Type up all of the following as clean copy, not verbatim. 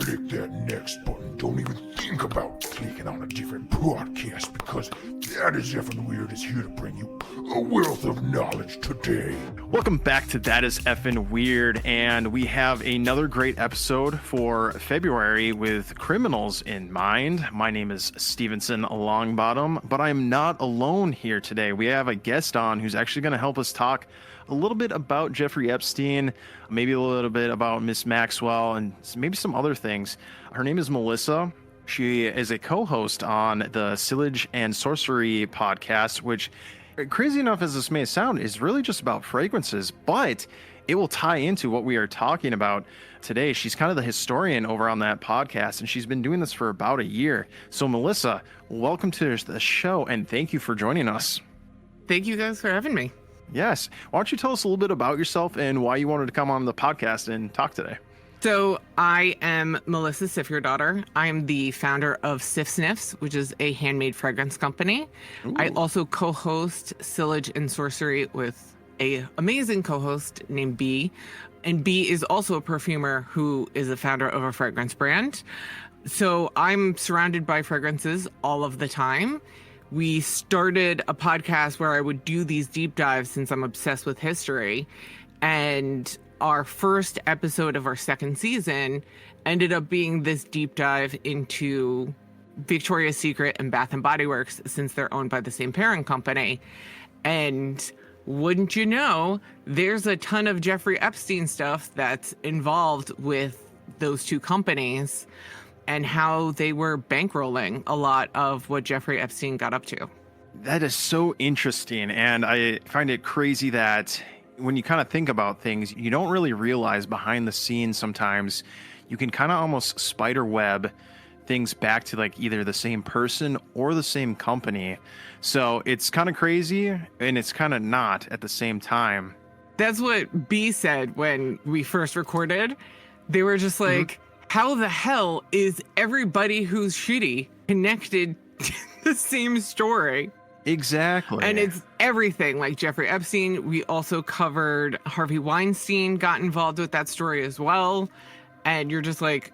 click that next button. Don't even think about clicking on a different podcast, because That Is Effin' Weird is here to bring you a wealth of knowledge today. Welcome back to That Is Effin' Weird, and we have another great episode for February with criminals in mind. My name is Stevenson Longbotom, but I'm not alone here today. We have a guest on who's actually going to help us talk a little bit about Jeffrey Epstein, maybe a little bit about Miss Maxwell, and maybe some other things. Her name is Melissa. She is a co-host on the Sillage and Sorcery podcast, which, crazy enough as this may sound, is really just about fragrances, but it will tie into what we are talking about today. She's kind of the historian over on that podcast, and she's been doing this for about a year. So, Melissa, welcome to the show, and thank you for joining us. Thank you guys for having me. Yes. Why don't you tell us a little bit about yourself and why you wanted to come on the podcast and talk today? So I am Melissa Sifjardóttir. I am the founder of Sif Sniffs, which is a handmade fragrance company. Ooh. I also co-host Sillage and Sorcery with a amazing co-host named B. And B is also a perfumer who is a founder of a fragrance brand. So I'm surrounded by fragrances all of the time. We started a podcast where I would do these deep dives since I'm obsessed with history. And our first episode of our second season ended up being this deep dive into Victoria's Secret and Bath & Body Works, since they're owned by the same parent company. And wouldn't you know, there's a ton of Jeffrey Epstein stuff that's involved with those two companies, and how they were bankrolling a lot of what Jeffrey Epstein got up to. That is so interesting. And I find it crazy that when you kind of think about things, you don't really realize behind the scenes sometimes you can kind of almost spider web things back to like either the same person or the same company. So it's kind of crazy, and it's kind of not at the same time. That's what B said when we first recorded. They were just like, how the hell is everybody who's shitty connected to the same story? Exactly. And it's everything, like Jeffrey Epstein. We also covered Harvey Weinstein got involved with that story as well. And you're just like,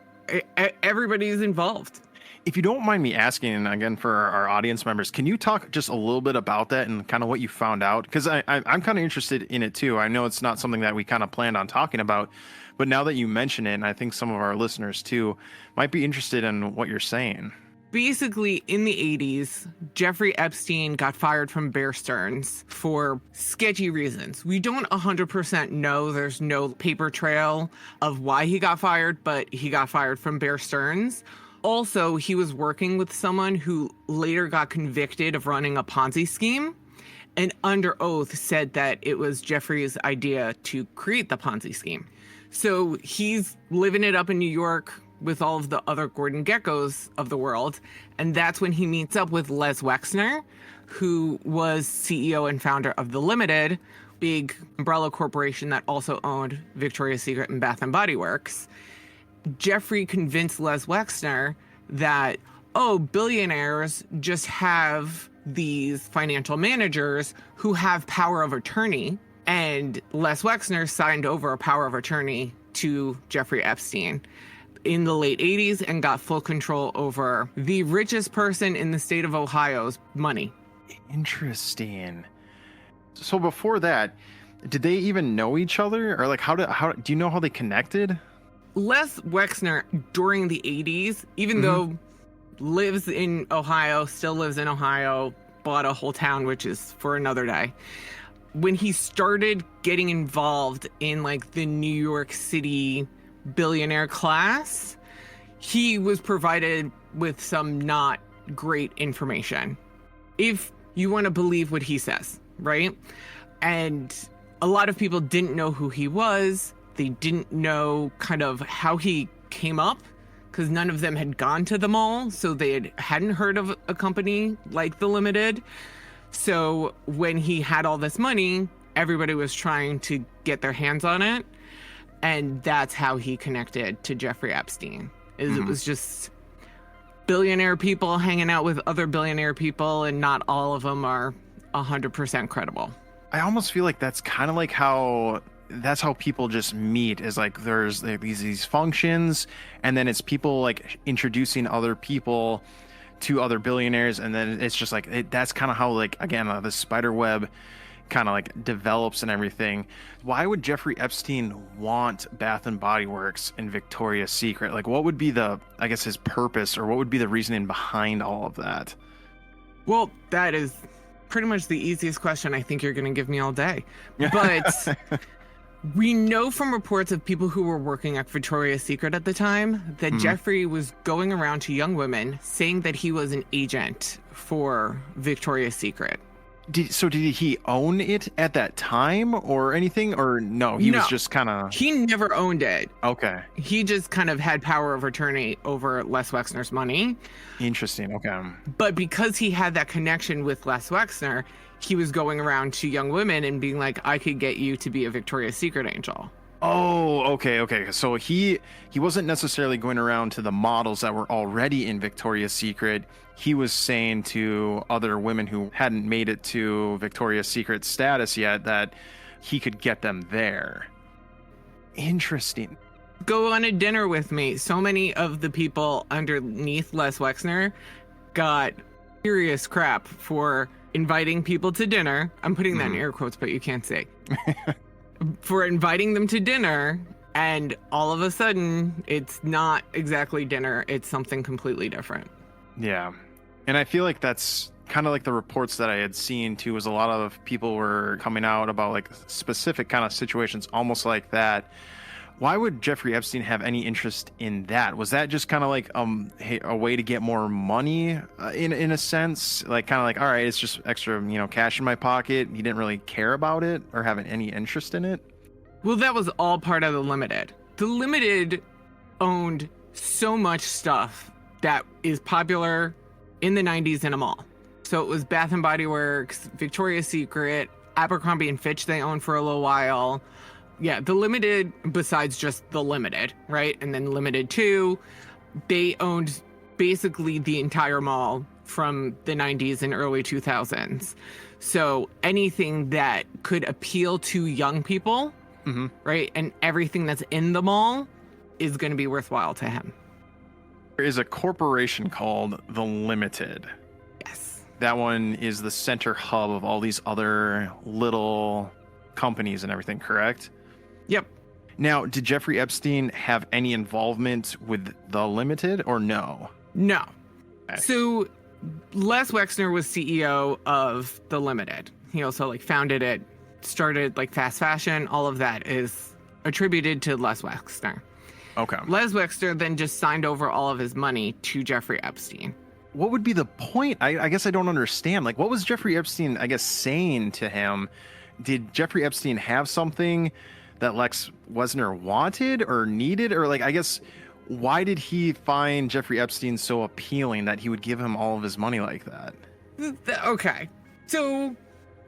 everybody's involved. If you don't mind me asking, and again, for our audience members, can you talk just a little bit about that and kind of what you found out? Because I'm kind of interested in it too. I know it's not something that we kind of planned on talking about, but now that you mention it, and I think some of our listeners too might be interested in what you're saying. Basically, in the 80s, Jeffrey Epstein got fired from Bear Stearns for sketchy reasons. We don't 100% know. There's no paper trail of why he got fired, but he got fired from Bear Stearns. Also, he was working with someone who later got convicted of running a Ponzi scheme, and under oath said that it was Jeffrey's idea to create the Ponzi scheme. So he's living it up in New York with all of the other Gordon Geckos of the world. And that's when he meets up with Les Wexner, who was CEO and founder of The Limited, big umbrella corporation that also owned Victoria's Secret and Bath & Body Works. Jeffrey convinced Les Wexner that, billionaires just have these financial managers who have power of attorney. And Les Wexner signed over a power of attorney to Jeffrey Epstein in the late 80s and got full control over the richest person in the state of Ohio's money. Interesting. So before that, did they even know each other? Or like, how do you know how they connected? Les Wexner during the 80s, even though lives in Ohio, still lives in Ohio, bought a whole town, which is for another day. When he started getting involved in like the New York City billionaire class, he was provided with some not great information, if you want to believe what he says, right? And a lot of people didn't know who he was. They didn't know kind of how he came up, because none of them had gone to the mall, so they hadn't heard of a company like The Limited. So when he had all this money, everybody was trying to get their hands on it. And that's how he connected to Jeffrey Epstein. It was just billionaire people hanging out with other billionaire people, and not all of them are 100% credible. I almost feel like that's kind of like how that's how people just meet, is like there's like these functions, and then it's people like introducing other people to other billionaires, and then it's just like that's kind of how, like, again, the spider web kind of like develops and everything. Why would Jeffrey Epstein want Bath and Body Works and Victoria's Secret? Like, what would be the, I guess, his purpose, or what would be the reasoning behind all of that? Well, that is pretty much the easiest question I think you're going to give me all day. But we know from reports of people who were working at Victoria's Secret at the time that Jeffrey was going around to young women saying that he was an agent for Victoria's Secret. Did he own it at that time or anything, or no? He was just kind of... He never owned it. Okay. He just kind of had power of attorney over Les Wexner's money. Interesting. Okay. But because he had that connection with Les Wexner, he was going around to young women and being like, I could get you to be a Victoria's Secret angel. Oh, okay. So he wasn't necessarily going around to the models that were already in Victoria's Secret. He was saying to other women who hadn't made it to Victoria's Secret status yet that he could get them there. Interesting. Go on a dinner with me. So many of the people underneath Les Wexner got serious crap for inviting people to dinner. I'm putting that in air quotes, but you can't see. For inviting them to dinner, and all of a sudden, it's not exactly dinner. It's something completely different. Yeah. And I feel like that's kind of like the reports that I had seen too, was a lot of people were coming out about like specific kind of situations almost like that. Why would Jeffrey Epstein have any interest in that? Was that just kind of like a way to get more money in a sense? Like kind of like, all right, it's just extra, cash in my pocket. He didn't really care about it or have any interest in it? Well, that was all part of the Limited. The Limited owned so much stuff that is popular in the 90s in a mall. So it was Bath and Body Works, Victoria's Secret, Abercrombie and Fitch they owned for a little while. Yeah, the Limited, besides just the Limited, right? And then Limited 2, they owned basically the entire mall from the 90s and early 2000s. So anything that could appeal to young people, right? And everything that's in the mall is going to be worthwhile to him. There is a corporation called The Limited. Yes. That one is the center hub of all these other little companies and everything, correct? Yep. Now, did Jeffrey Epstein have any involvement with The Limited or no? No. Okay. So Les Wexner was CEO of The Limited. He also founded it, started fast fashion. All of that is attributed to Les Wexner. Okay. Les Wexner then just signed over all of his money to Jeffrey Epstein. What would be the point? I guess I don't understand. What was Jeffrey Epstein, I guess, saying to him? Did Jeffrey Epstein have something that Lex Wexner wanted or needed? Or I guess, why did he find Jeffrey Epstein so appealing that he would give him all of his money like that? Okay. So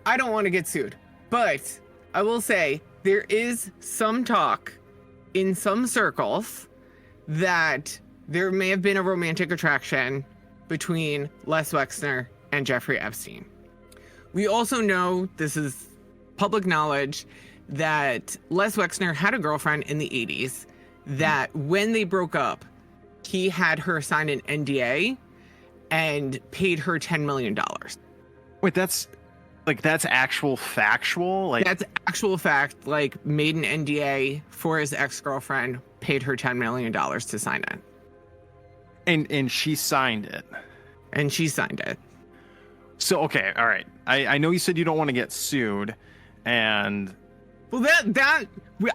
I don't want to get sued, but I will say there is some talk in some circles that there may have been a romantic attraction between Les Wexner and Jeffrey Epstein. We also know, this is public knowledge, that Les Wexner had a girlfriend in the 80s that when they broke up, he had her sign an NDA and paid her $10 million. Wait, that's actual factual? That's actual fact, made an NDA for his ex-girlfriend, paid her $10 million to sign it. And she signed it. And she signed it. So, okay, all right. I know you said you don't want to get sued, and... Well, that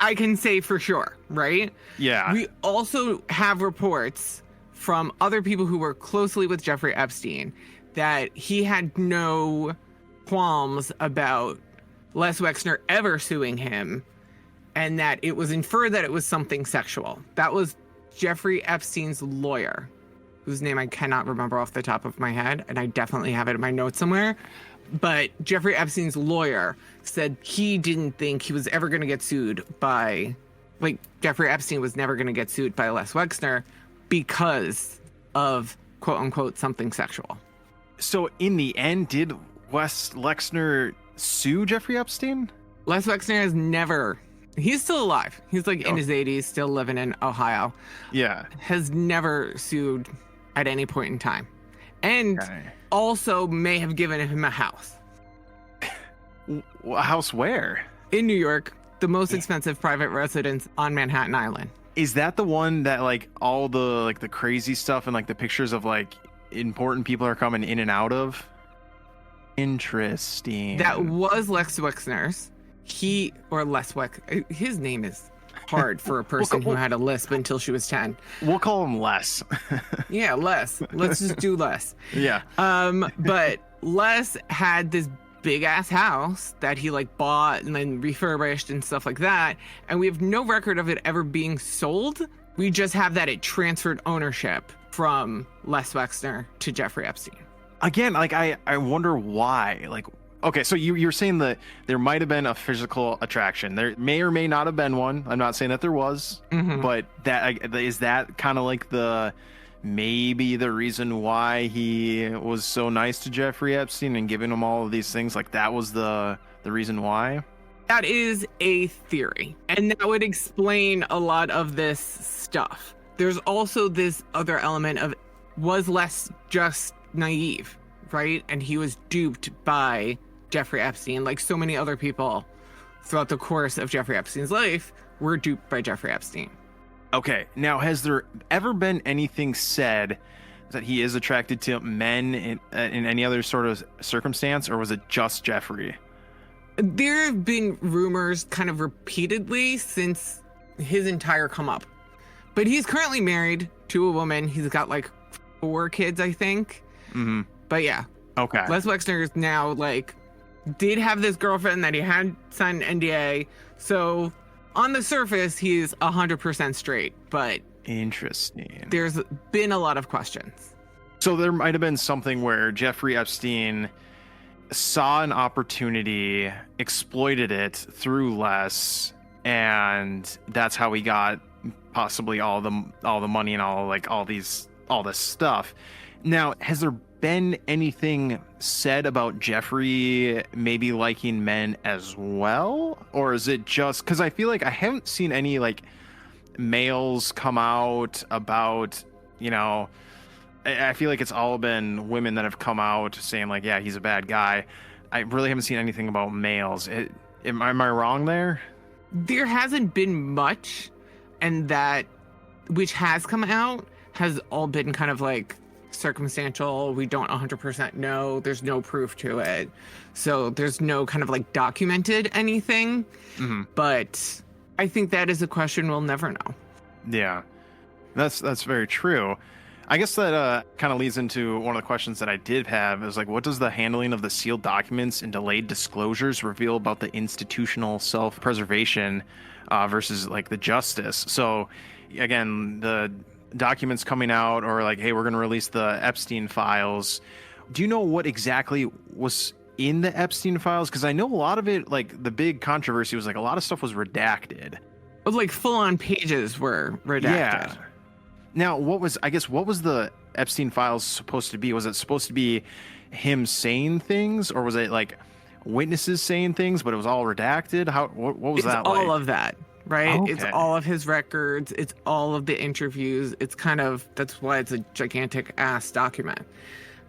I can say for sure, right? Yeah. We also have reports from other people who were closely with Jeffrey Epstein that he had no qualms about Les Wexner ever suing him, and that it was inferred that it was something sexual. That was Jeffrey Epstein's lawyer, whose name I cannot remember off the top of my head, and I definitely have it in my notes somewhere. But Jeffrey Epstein's lawyer said he didn't think he was ever going to get sued by, Jeffrey Epstein was never going to get sued by Les Wexner because of, quote unquote, something sexual. So in the end, did Les Wexner sue Jeffrey Epstein? Les Wexner has never He's still alive. He's like in his 80s, still living in Ohio. Yeah. Has never sued at any point in time. And also may have given him a house. A house where? In New York, the most expensive private residence on Manhattan Island. Is that the one that like all the like the crazy stuff and like the pictures of like important people are coming in and out of? Interesting. That was Les Wexner's. His name is hard for a person who had a lisp until she was 10. We'll call him Les. Yeah, Les. Let's just do Les. Yeah. But Les had this big ass house that he like bought and then refurbished and stuff like that. And we have no record of it ever being sold. We just have that it transferred ownership from Les Wexner to Jeffrey Epstein. Again, like I wonder why. Like, okay, so you're saying that there might have been a physical attraction. There may or may not have been one. I'm not saying that there was, but that is that kind of like maybe the reason why he was so nice to Jeffrey Epstein and giving him all of these things. Like that was the reason why. That is a theory, and that would explain a lot of this stuff. There's also this other element of, was Les just naive, right? And he was duped by Jeffrey Epstein, like so many other people throughout the course of Jeffrey Epstein's life were duped by Jeffrey Epstein. Okay, now has there ever been anything said that he is attracted to men in any other sort of circumstance, or was it just Jeffrey? There have been rumors kind of repeatedly since his entire come up. But he's currently married to a woman. He's got like 4 kids, I think. Mm-hmm. But yeah. Okay. Les Wexner is now like, did have this girlfriend that he had signed an NDA. So on the surface, he's 100% straight. But interesting. There's been a lot of questions. So there might have been something where Jeffrey Epstein saw an opportunity, exploited it through Les, and that's how he got possibly all the money and all this stuff. Now, has there been anything said about Jeffrey maybe liking men as well, or is it just because I feel like I haven't seen any like males come out about, you know, I feel like it's all been women that have come out saying like, yeah, he's a bad guy. I really haven't seen anything about males. Am I wrong there? There hasn't been much, and that which has come out has all been kind of like circumstantial. We don't 100% know. There's no proof to it. So there's no kind of like documented anything. Mm-hmm. But I think that is a question we'll never know. Yeah, that's very true. I guess that kind of leads into one of the questions that I did have is like, what does the handling of the sealed documents and delayed disclosures reveal about the institutional self-preservation versus like the justice? So again, the documents coming out or like, hey, we're going to release the Epstein files. Do you know what exactly was in the Epstein files? Because I know a lot of it, like the big controversy was like a lot of stuff was redacted. But like full-on pages were redacted. Yeah. Now, what was the Epstein files supposed to be? Was it supposed to be him saying things, or was it like witnesses saying things, but it was all redacted? What was that like? It's all of that, right? Okay. It's all of his records. It's all of the interviews. It's kind of, that's why it's a gigantic ass document.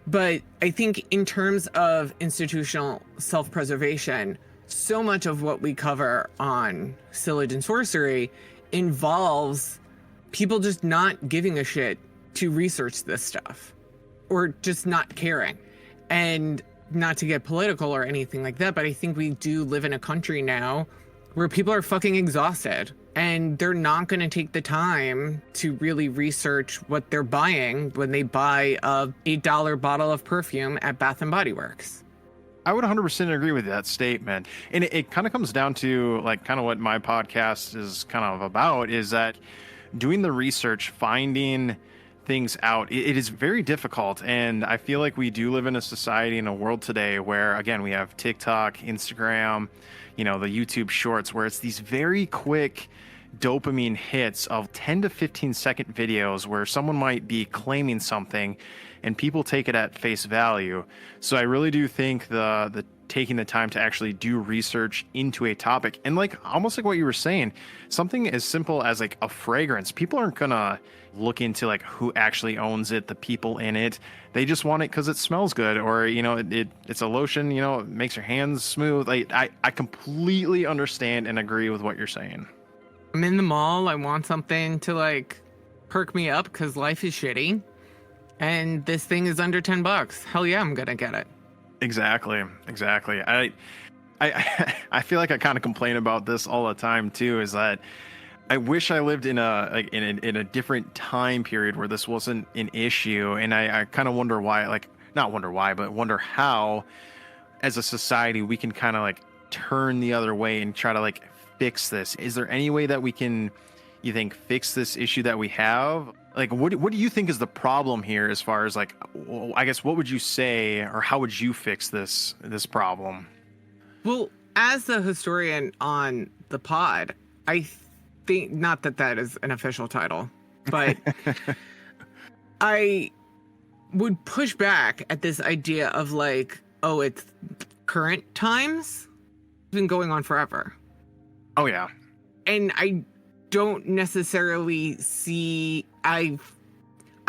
But I think in terms of institutional self-preservation, so much of what we cover on Sillage and Sorcery involves people just not giving a shit to research this stuff, or just not caring. And not to get political or anything like that, but I think we do live in a country now where people are fucking exhausted, and they're not going to take the time to really research what they're buying when they buy a $8 bottle of perfume at Bath & Body Works. I would 100% agree with that statement. And it kind of comes down to like kind of what my podcast is kind of about, is that doing the research, finding things out, it is very difficult. And I feel like we do live in a society, in a world today where, again, we have TikTok, Instagram, the YouTube shorts, where it's these very quick dopamine hits of 10 to 15 second videos where someone might be claiming something and people take it at face value. So I really do think the taking the time to actually do research into a topic. And like almost like what you were saying, something as simple as like a fragrance, people aren't gonna look into like who actually owns it, the people in it. They just want it because it smells good, or it's a lotion, it makes your hands smooth. Like I completely understand and agree with what you're saying. I'm in the mall, I want something to like perk me up because life is shitty, and this thing is under $10. Hell yeah, I'm gonna get it. Exactly. I feel like I kind of complain about this all the time too, is that I wish I lived in a different time period where this wasn't an issue. And I kind of wonder why, like not wonder why, but wonder how as a society we can kind of like turn the other way and try to like fix this. Is there any way that we can, you think, fix this issue that we have? Like, what do you think is the problem here as far as like, I guess, what would you say, or how would you fix this problem? Well, as the historian on the pod, I think, not that that is an official title, but I would push back at this idea of like, oh, it's current times. It's been going on forever. Oh, yeah. And I don't necessarily see, I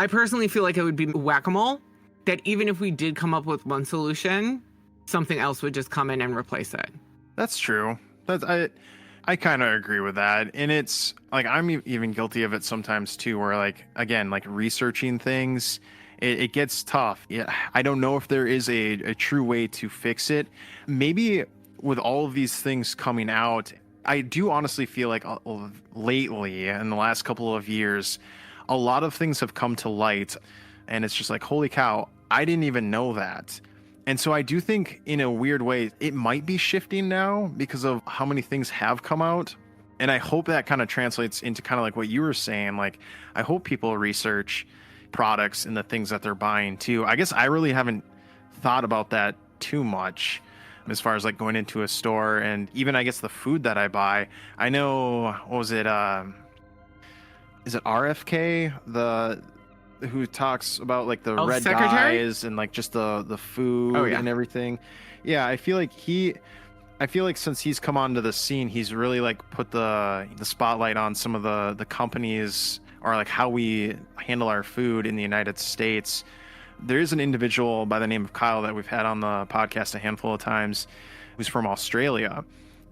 personally feel like it would be whack-a-mole, that even if we did come up with one solution, something else would just come in and replace it. That's true. I kind of agree with that. And it's like, I'm even guilty of it sometimes too, where like, again, like researching things, it gets tough. Yeah, I don't know if there is a true way to fix it. Maybe with all of these things coming out, I do honestly feel like lately, in the last couple of years, a lot of things have come to light, and it's just like, holy cow, I didn't even know that. And so I do think in a weird way, it might be shifting now because of how many things have come out. And I hope that kind of translates into kind of like what you were saying. Like, I hope people research products and the things that they're buying too. I guess I really haven't thought about that too much, as far as like going into a store, and even I guess the food that I buy. I know, what was it? Is it RFK, who talks about like the red secretary? dyes and like just the food and everything? Yeah, I feel like since he's come onto the scene, he's really like put the spotlight on some of the companies, or like how we handle our food in the United States. There is an individual by the name of Kyle that we've had on the podcast a handful of times, who's from Australia,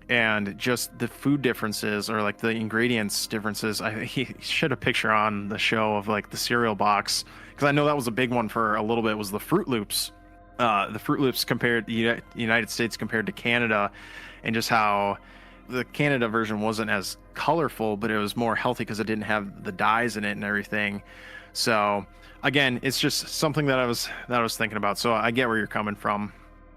and just the food differences, or like the ingredients differences. He showed a picture on the show of like the cereal box, because I know that was a big one for a little bit, was the Fruit Loops. The Fruit Loops compared the United States compared to Canada, and just how the Canada version wasn't as colorful, but it was more healthy because it didn't have the dyes in it and everything. So again, it's just something that I was thinking about. So I get where you're coming from.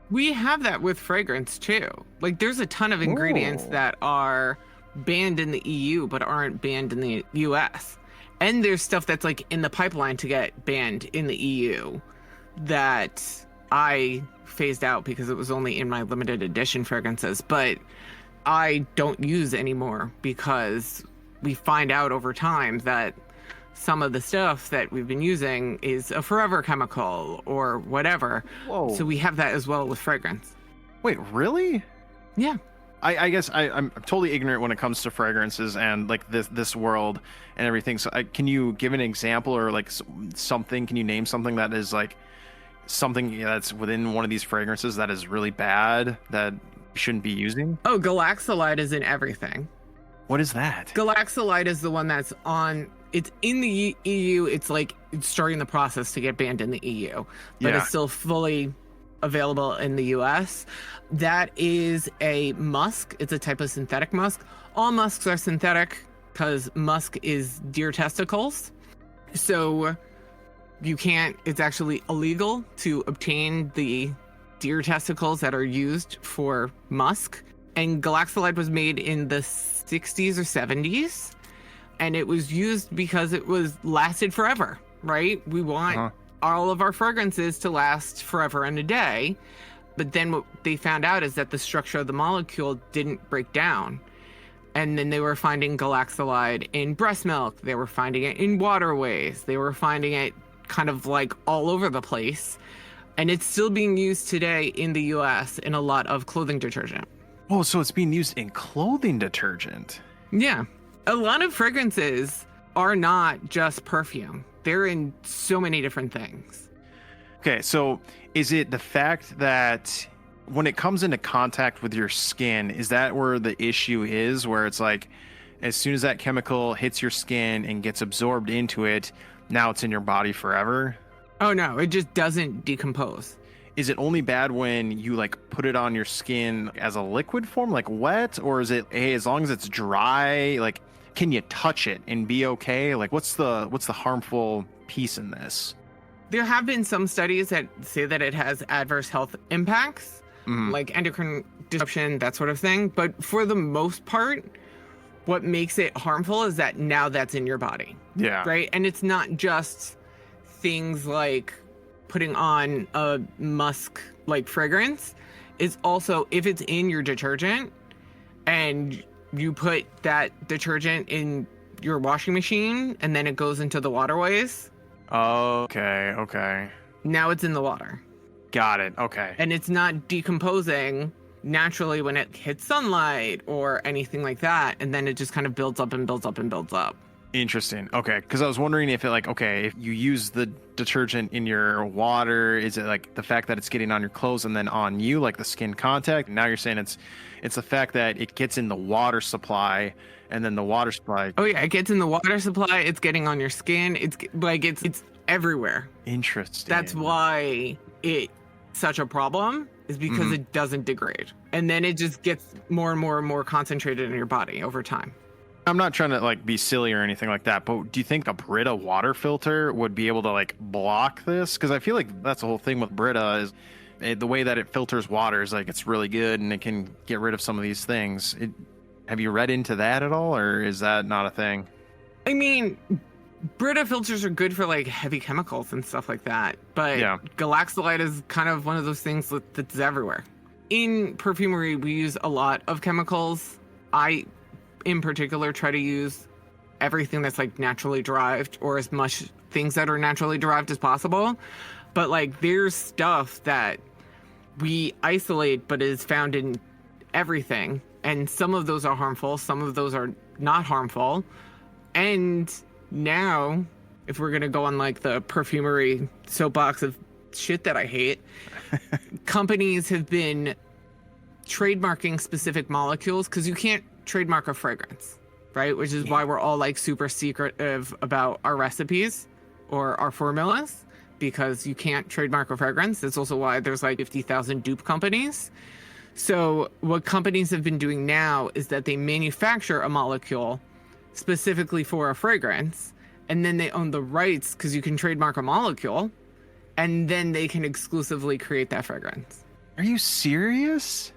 We have that with fragrance too. Like, there's a ton of ingredients that are banned in the EU but aren't banned in the US. And there's stuff that's like in the pipeline to get banned in the EU that I phased out because it was only in my limited edition fragrances, but I don't use anymore because we find out over time that some of the stuff that we've been using is a forever chemical or whatever. Whoa. So we have that as well with fragrance. Wait, really? Yeah. I guess I'm totally ignorant when it comes to fragrances and like this world and everything. So can you give an example, or like something? Can you name something that is like something that's within one of these fragrances that is really bad that you shouldn't be using? Oh, Galaxolide is in everything. What is that? Galaxolide is the one that's on. It's in the EU. It's like it's starting the process to get banned in the EU, but it's still fully available in the US. That is a musk. It's a type of synthetic musk. All musks are synthetic because musk is deer testicles. So you can't, it's actually illegal to obtain the deer testicles that are used for musk. And Galaxolide was made in the 60s or 70s. And it was used because it lasted forever, right? We want all of our fragrances to last forever and a day. But then what they found out is that the structure of the molecule didn't break down. And then they were finding Galaxolide in breast milk. They were finding it in waterways. They were finding it kind of like all over the place. And it's still being used today in the US in a lot of clothing detergent. Oh, so it's being used in clothing detergent. Yeah. A lot of fragrances are not just perfume. They're in so many different things. Okay, so is it the fact that when it comes into contact with your skin, is that where the issue is? Where it's like, as soon as that chemical hits your skin and gets absorbed into it, now it's in your body forever? Oh, no, it just doesn't decompose. Is it only bad when you like put it on your skin as a liquid form, like wet? Or is it, hey, as long as it's dry, like, can you touch it and be okay? Like, what's the harmful piece in this? There have been some studies that say that it has adverse health impacts, like endocrine disruption, that sort of thing. But for the most part, what makes it harmful is that now that's in your body. Yeah. Right? And it's not just things like putting on a musk-like fragrance. It's also, if it's in your detergent and you put that detergent in your washing machine and then it goes into the waterways. Okay. Now it's in the water. Got it. Okay. And it's not decomposing naturally when it hits sunlight or anything like that. And then it just kind of builds up and builds up and builds up. Interesting. Okay. Because I was wondering if it like, okay, if you use the detergent in your water, is it like the fact that it's getting on your clothes and then on you, like the skin contact? Now you're saying it's the fact that it gets in the water supply and then the water supply. Oh yeah, it gets in the water supply. It's getting on your skin. It's like it's everywhere. Interesting. That's why it's such a problem, is because it doesn't degrade. And then it just gets more and more and more concentrated in your body over time. I'm not trying to like be silly or anything like that, but do you think a Brita water filter would be able to like block this? Because I feel like that's the whole thing with Brita is the way that it filters water is like it's really good and it can get rid of some of these things. Have you read into that at all, or is that not a thing? I mean, Brita filters are good for like heavy chemicals and stuff like that, but Yeah. Galaxolite is kind of one of those things that's everywhere. In perfumery, we use a lot of chemicals. I, in particular, try to use everything that's like naturally derived, or as much things that are naturally derived as possible. But like there's stuff that we isolate but is found in everything, and some of those are harmful, some of those are not harmful. And now, if we're gonna go on like the perfumery soapbox of shit that I hate, companies have been trademarking specific molecules, because you can't trademark a fragrance, right? Which is why we're all like super secretive about our recipes or our formulas, because you can't trademark a fragrance. That's also why there's like 50,000 dupe companies. So what companies have been doing now is that they manufacture a molecule specifically for a fragrance, and then they own the rights, because you can trademark a molecule, and then they can exclusively create that fragrance. Are you serious?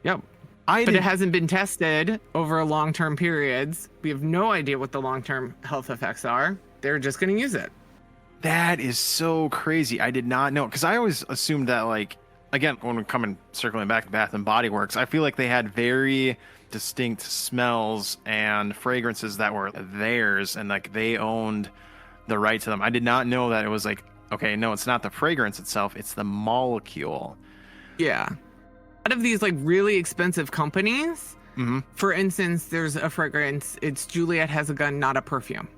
Yep. But it hasn't been tested over long-term periods. We have no idea what the long-term health effects are. They're just going to use it. That is so crazy. I did not know, because I always assumed that, like, again, when we're circling back to Bath and Body Works, I feel like they had very distinct smells and fragrances that were theirs, and like they owned the right to them. I did not know that it was like, okay, no, it's not the fragrance itself, it's the molecule. Yeah. A lot of these like really expensive companies, for instance, there's a fragrance, it's Juliet Has a Gun, Not a Perfume.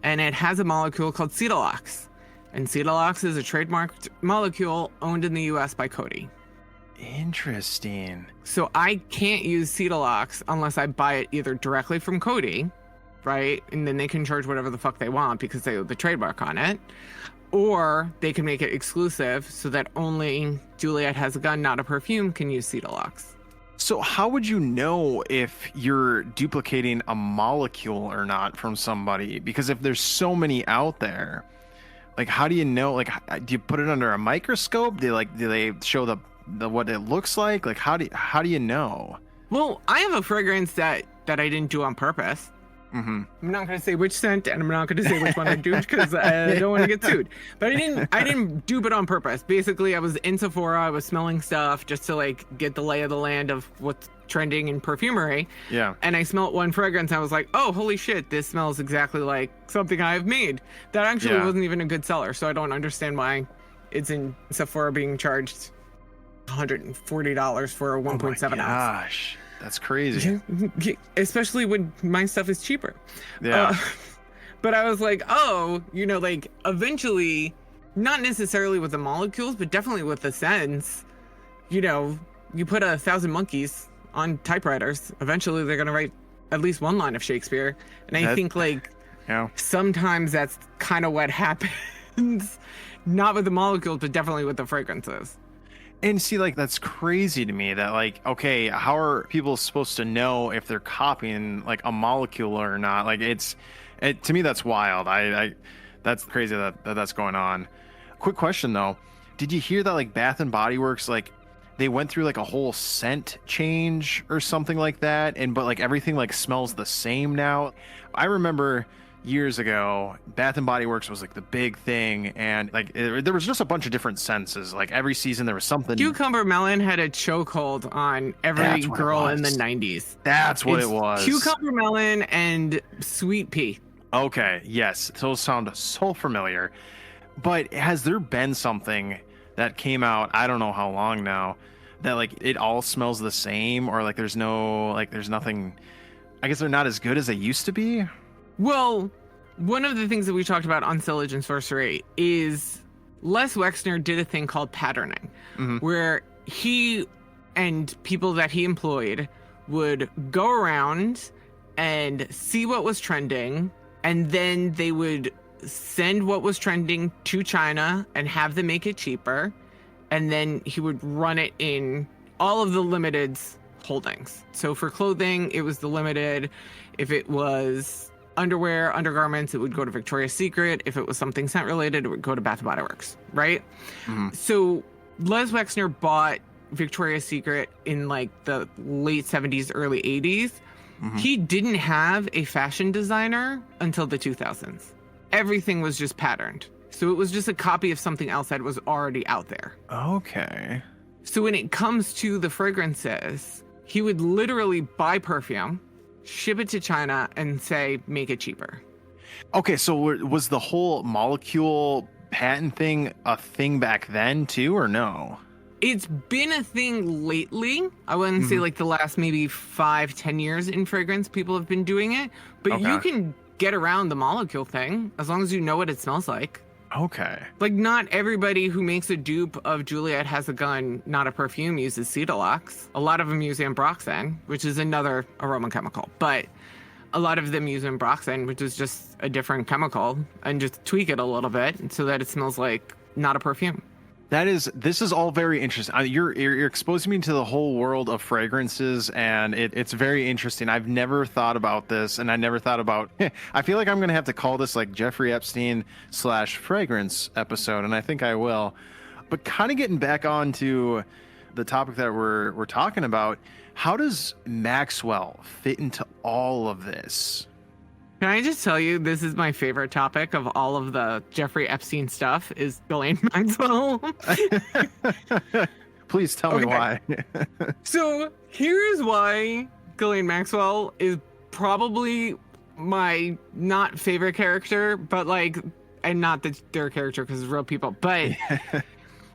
And it has a molecule called Cetalox. And Cetalox is a trademarked molecule owned in the US by Coty. Interesting. So I can't use Cetalox unless I buy it either directly from Coty, right? And then they can charge whatever the fuck they want because they own the trademark on it. Or they can make it exclusive so that only Juliet Has a Gun, Not a Perfume can use Cetalox. So how would you know if you're duplicating a molecule or not from somebody? Because if there's so many out there, like how do you know? Like, do you put it under a microscope? Do they show the what it looks like? Like how do you know? Well, I have a fragrance that I didn't do on purpose. I'm not going to say which scent, and I'm not going to say which one I duped because I don't want to get sued. But I didn't dupe it on purpose. Basically, I was in Sephora, I was smelling stuff just to like get the lay of the land of what's trending in perfumery. Yeah. And I smelled one fragrance, and I was like, oh, holy shit, this smells exactly like something I've made. That actually wasn't even a good seller, so I don't understand why it's in Sephora being charged $140 for a 1.7 ounce. Gosh, that's crazy. Especially when my stuff is cheaper. Yeah. But I was like, oh, like eventually, not necessarily with the molecules, but definitely with the scents, you put 1,000 monkeys on typewriters. Eventually, they're going to write at least one line of Shakespeare. And I think sometimes that's kind of what happens, not with the molecules, but definitely with the fragrances. And see, that's crazy to me that okay, how are people supposed to know if they're copying a molecule or not? To me, that's wild. That's crazy that's going on. Quick question though. Did you hear that Bath and Body Works, they went through a whole scent change or something like that, but everything smells the same now? I remember years ago, Bath and Body Works was the big thing, and there was just a bunch of different scents. Every season there was something. Cucumber melon had a chokehold on every girl in the 90s. That's what it was. Cucumber melon and sweet pea. Okay, yes, those sound so familiar. But has there been something that came out, I don't know how long now, that it all smells the same, or there's no there's nothing? I guess they're not as good as they used to be. Well, one of the things that we talked about on Sillage and Sorcery is Les Wexner did a thing called patterning, where he and people that he employed would go around and see what was trending, and then they would send what was trending to China and have them make it cheaper, and then he would run it in all of the Limited's holdings. So for clothing, it was the Limited. If it was underwear, undergarments, it would go to Victoria's Secret. If it was something scent related, it would go to Bath & Body Works, right? So Les Wexner bought Victoria's Secret in the late 70s, early 80s. He didn't have a fashion designer until the 2000s. Everything was just patterned. So it was just a copy of something else that was already out there. Okay. So when it comes to the fragrances, he would literally buy perfume, ship it to China, and say, make it cheaper. Okay, so was the whole molecule patent thing a thing back then too, or no? It's been a thing lately. I wouldn't say the last maybe 5-10 years in fragrance, people have been doing it. But you can get around the molecule thing as long as you know what it smells like. Okay. Not everybody who makes a dupe of Juliet Has a Gun, Not a Perfume, uses Cetalox. A lot of them use ambroxan, which is another aroma chemical. But a lot of them use ambroxan, which is just a different chemical, and just tweak it a little bit so that it smells like not a perfume. This is all very interesting. You're exposing me to the whole world of fragrances, and it's very interesting. I've never thought about this, and I never thought about. I feel like I'm gonna have to call this Jeffrey Epstein / fragrance episode, and I think I will. But kind of getting back onto the topic that we're talking about, how does Maxwell fit into all of this? Can I just tell you, this is my favorite topic of all of the Jeffrey Epstein stuff, is Ghislaine Maxwell. Please tell me why. So here's why Ghislaine Maxwell is probably my not favorite character, but and not their character because it's real people. But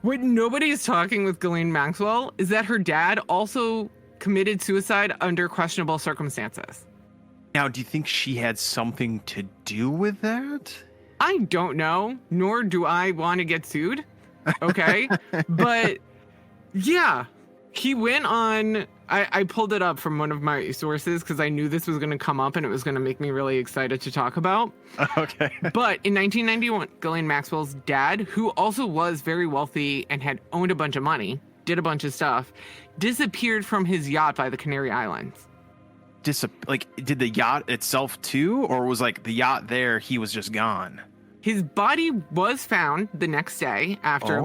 what nobody's talking with Ghislaine Maxwell is that her dad also committed suicide under questionable circumstances. Now, do you think she had something to do with that? I don't know, nor do I want to get sued. Okay. But yeah, he went on. I pulled it up from one of my sources because I knew this was going to come up and it was going to make me really excited to talk about. Okay. But in 1991, Ghislaine Maxwell's dad, who also was very wealthy and had owned a bunch of money, did a bunch of stuff, disappeared from his yacht by the Canary Islands. Did the yacht itself too, or was the yacht there, he was just gone? His body was found the next day after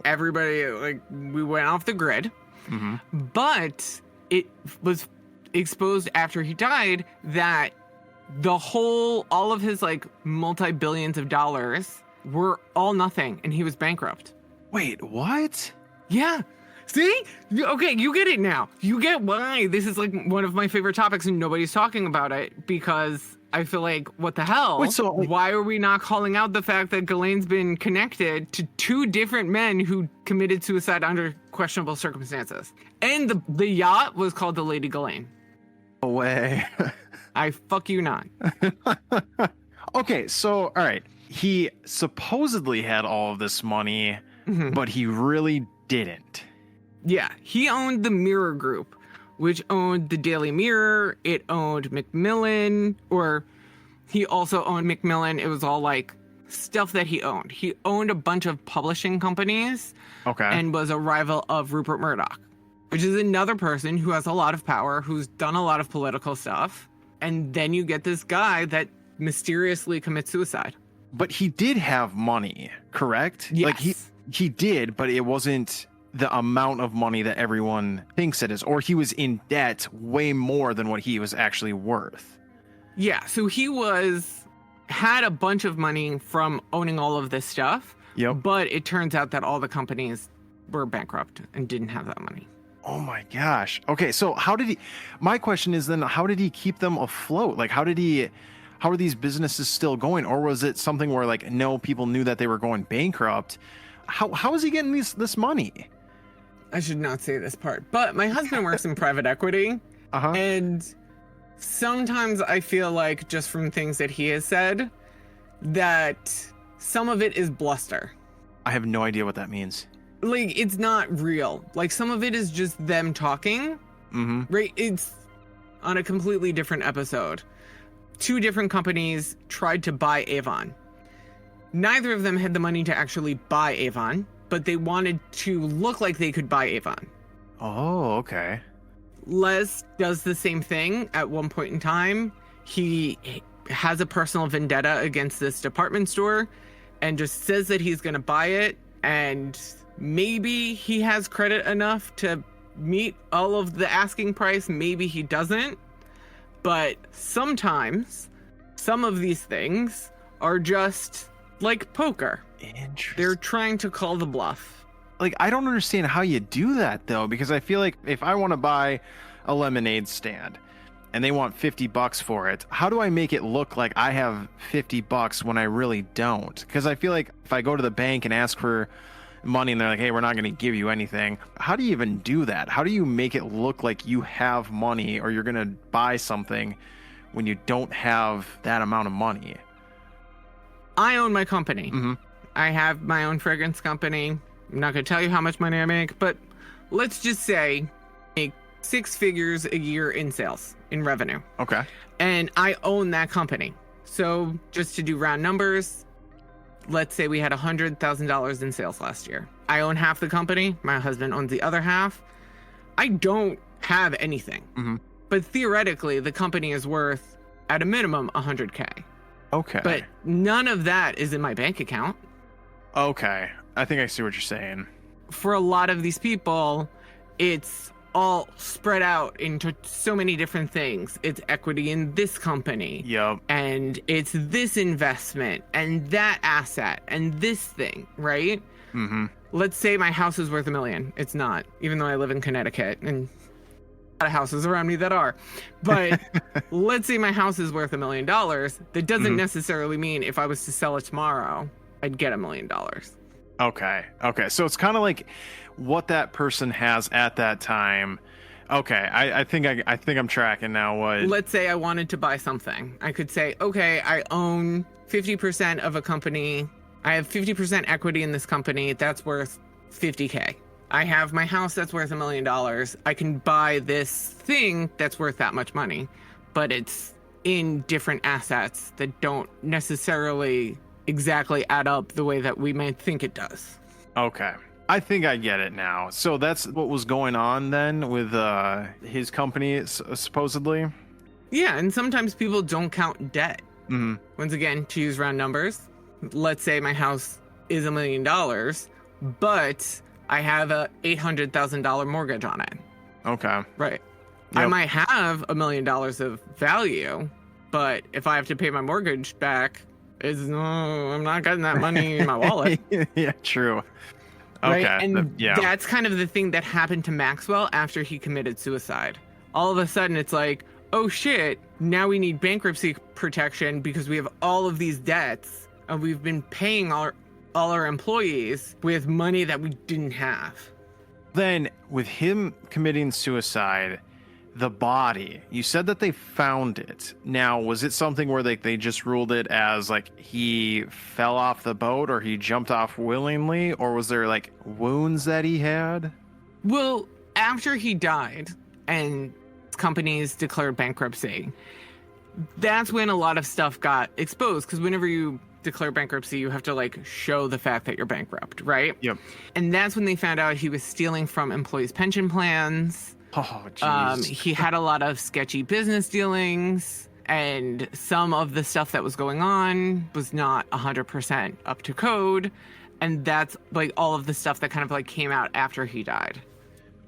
everybody we went off the grid. But it was exposed after he died that all of his multi-billions of dollars were all nothing, and he was bankrupt. Wait, what? Yeah. See? Okay, you get it now. You get why this is one of my favorite topics and nobody's talking about it, because I feel like, what the hell? Wait, so, like- why are we not calling out the fact that Ghislaine's been connected to 2 different men who committed suicide under questionable circumstances? And the yacht was called the Lady Ghislaine. No way. I fuck you not. Okay, so, all right. He supposedly had all of this money, but he really didn't. Yeah, he owned the Mirror Group, which owned the Daily Mirror. It owned Macmillan, or he also owned Macmillan. It was all like stuff that he owned. He owned a bunch of publishing companies. Okay. And was a rival of Rupert Murdoch, which is another person who has a lot of power, who's done a lot of political stuff. And then you get this guy that mysteriously commits suicide. But he did have money, correct? Yes. Like he did, but it wasn't the amount of money that everyone thinks it is, or he was in debt way more than what he was actually worth. Yeah, so he had a bunch of money from owning all of this stuff. Yep. But it turns out that all the companies were bankrupt and didn't have that money. Oh my gosh. Okay, so my question is then, how did he keep them afloat? Like, how are these businesses still going? Or was it something where, like, no, people knew that they were going bankrupt? How is he getting this money? I should not say this part, but my husband works in private equity. And sometimes I feel like, just from things that he has said, that some of it is bluster. I have no idea what that means. Like, it's not real. Like, some of it is just them talking. Right? It's on a completely different episode. 2 different companies tried to buy Avon. Neither of them had the money to actually buy Avon, but they wanted to look like they could buy Avon. Oh, okay. Les does the same thing at one point in time. He has a personal vendetta against this department store and just says that he's going to buy it. And maybe he has credit enough to meet all of the asking price. Maybe he doesn't. But sometimes some of these things are just like poker. Interesting. They're trying to call the bluff. Like, I don't understand how you do that, though, because I feel like if I want to buy a lemonade stand and they want $50 for it, how do I make it look like I have $50 when I really don't? Because I feel like if I go to the bank and ask for money and they're like, hey, we're not going to give you anything, how do you even do that? How do you make it look like you have money or you're going to buy something when you don't have that amount of money? I own my company. I have my own fragrance company. I'm not going to tell you how much money I make, but let's just say I make 6 figures a year in sales, in revenue. Okay. And I own that company. So just to do round numbers, let's say we had $100,000 in sales last year. I own half the company. My husband owns the other half. I don't have anything. But theoretically, the company is worth, at a minimum, $100K. Okay. But none of that is in my bank account. Okay. I think I see what you're saying. For a lot of these people, it's all spread out into so many different things. It's equity in this company. Yep. And it's this investment and that asset and this thing, right? Let's say my house is worth $1 million. It's not, even though I live in Connecticut and a lot of houses around me that are. But let's say my house is worth $1 million. That doesn't necessarily mean if I was to sell it tomorrow, I'd get $1 million. Okay. So it's kind of like what that person has at that time. Okay. I think I'm tracking now. What? Let's say I wanted to buy something. I could say, okay, I own 50% of a company. I have 50% equity in this company. That's worth $50K. I have my house that's worth $1 million. I can buy this thing that's worth that much money, but it's in different assets that don't necessarily exactly add up the way that we might think it does. Okay. I think I get it now. So that's what was going on then with his company, supposedly? Yeah, and sometimes people don't count debt. Once again, to use round numbers, let's say my house is $1 million, but I have a $800,000 mortgage on it. Okay. Right. Yep. I might have $1 million of value, but if I have to pay my mortgage back, I'm not getting that money in my wallet. Yeah, true. Okay. Right? And that's kind of the thing that happened to Maxwell after he committed suicide. All of a sudden, it's like, oh shit, now we need bankruptcy protection because we have all of these debts and we've been paying all our employees with money that we didn't have. Then, with him committing suicide, the body, you said that they found it. Now, was it something where they just ruled it as like he fell off the boat or he jumped off willingly, or was there like wounds that he had? Well, after he died and companies declared bankruptcy, that's when a lot of stuff got exposed, because whenever you declare bankruptcy, you have to like show the fact that you're bankrupt, right? Yep. And that's when they found out he was stealing from employees' pension plans. Oh, jeez. He had a lot of sketchy business dealings, and some of the stuff that was going on was not 100% up to code. And that's like all of the stuff that kind of like came out after he died.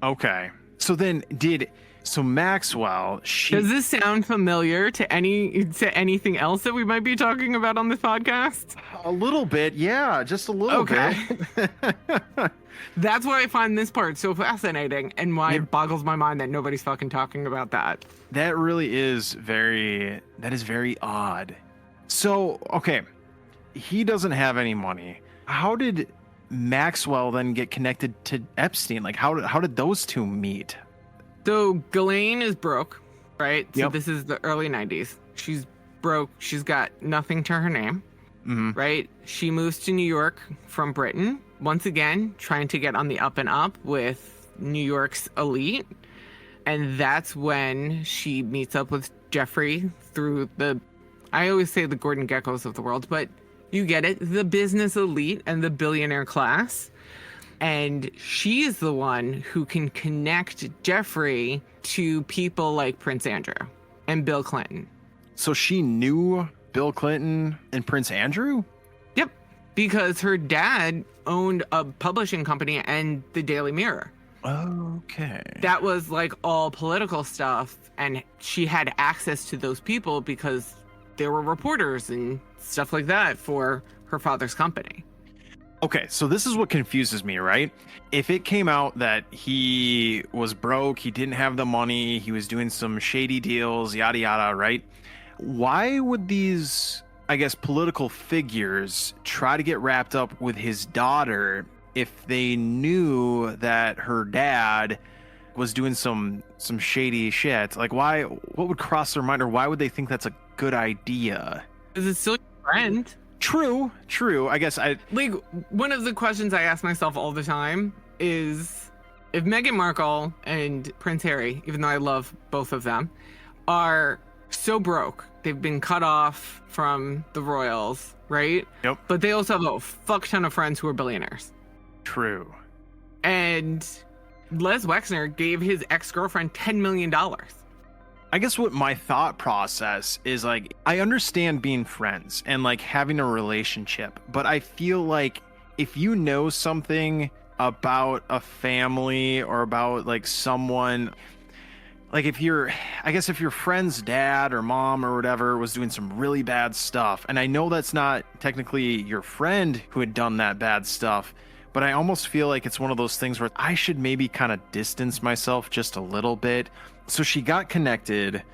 Okay. So then so Maxwell, Does this sound familiar to anything else that we might be talking about on this podcast? A little bit, yeah, just a little bit. That's why I find this part so fascinating, and why it boggles my mind that nobody's fucking talking about that. That really is very odd. So, okay, he doesn't have any money. How did Maxwell then get connected to Epstein? Like, how did those two meet? So Ghislaine is broke, right? So Yep. this is the early 90s. She's broke. She's got nothing to her name, right? She moves to New York from Britain, once again, trying to get on the up and up with New York's elite. And that's when she meets up with Jeffrey through I always say the Gordon Geckos of the world, but you get it, the business elite and the billionaire class. And she is the one who can connect Jeffrey to people like Prince Andrew and Bill Clinton. So she knew Bill Clinton and Prince Andrew? Yep, because her dad owned a publishing company and the Daily Mirror. Okay. That was like all political stuff, and she had access to those people because there were reporters and stuff like that for her father's company. Okay, so this is what confuses me, right? If it came out that he was broke, he didn't have the money, he was doing some shady deals, yada yada, right? Why would these, I guess, political figures try to get wrapped up with his daughter if they knew that her dad was doing some shady shit? Like, what would cross their mind, or why would they think that's a good idea? Is it still your friend? True. I guess Like, one of the questions I ask myself all the time is, if Meghan Markle and Prince Harry, even though I love both of them, are so broke, they've been cut off from the royals, right? Yep. But they also have a fuck ton of friends who are billionaires. True. And Les Wexner gave his ex-girlfriend $10 million. I guess what my thought process is, like, I understand being friends and like having a relationship, but I feel like if you know something about a family or about like someone, like if your friend's dad or mom or whatever was doing some really bad stuff, and I know that's not technically your friend who had done that bad stuff, but I almost feel like it's one of those things where I should maybe kind of distance myself just a little bit. So she got connected